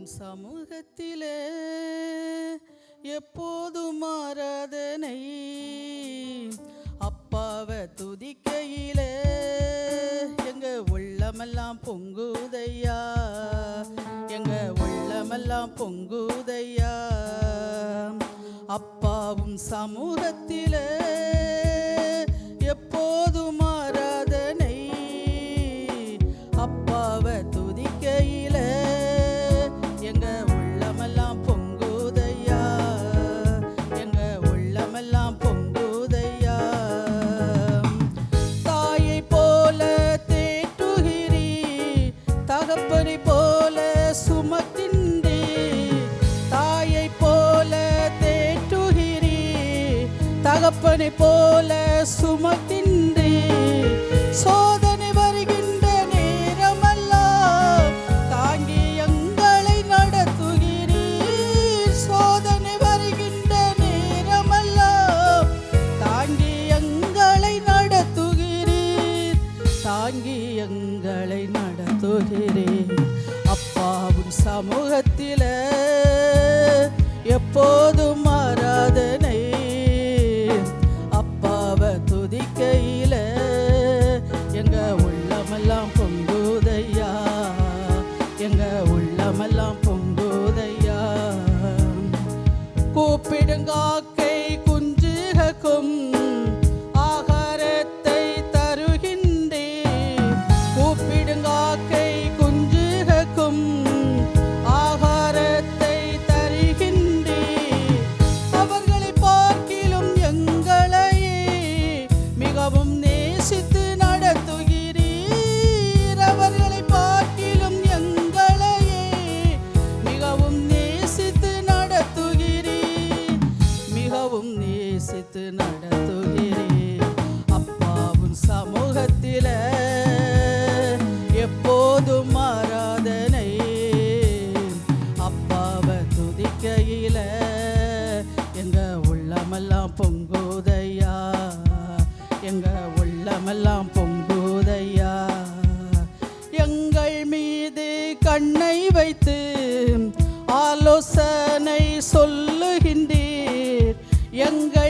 உன் சமூகத்திலே எப்போதும் ஆராதனை. அப்பாவை துதிக்கையிலே எங்க உள்ளமெல்லாம் பொங்குதையா, எங்க உள்ளமெல்லாம் பொங்குதையா. அப்பாவும் சமூகத்திலே எப்போதும் ஆராதனை. அப்பாவை துதிக்கையிலே எங்க உள்ளமெல்லாம் பொங்குதையா, எங்க உள்ளமெல்லாம் பொங்குதையா. தாயை போல தேற்றுகிறீ, தகப்பனை போல சுமக்கின்றீ. தாயை போல தேற்றுகிறீ, தகப்பனை போல சுமக்கின்றீ. சோதனை வருகின்ற நேரமெல்லாம் தாங்கி எங்களை நடத்துகிறீர். சோதனை வருகின்ற நேரமெல்லாம் தாங்கி எங்களை நடத்துகிறீர், தாங்கி எங்களை நடத்துகிறீர். அப்பாவும் சமூகத்தில எப்போதும் ஆராதனை. அப்பாவை துதிக்கையில எங்க உள்ளமெல்லாம் பொங்குதையா, எங்க உள்ளமெல்லாம் பொங்குதையா. கூப்பிடுங்காக்கை குஞ்சுகக்கும் ஆகாரத்தை தருகின்றே. கூப்பிடுங்காக்கை குஞ்சுகக்கும் ஆகாரத்தை தருகின்றே. அவர்களை பார்க்கிலும் எங்களையே மிகவும் நேசித்து நடத்துகிறீர். அவர்களை பார்க்கிலும் எங்களையே மிகவும் நேசித்து நடத்துகிறீர், மிகவும் நேசித்து நடத்துகிறீர். அப்பாவும் சமூகத்தில எப்போதும் ஆராதனை. அப்பாவை துதிக்கையில எங்க உள்ளமெல்லாம் பொங்குதையா, எங்க உள்ளமெல்லாம் பொங்குதையா. எங்கள் மீது கண்ணை வைத்து ஆலோசனை சொல்லுகின்றீர். எங்கள்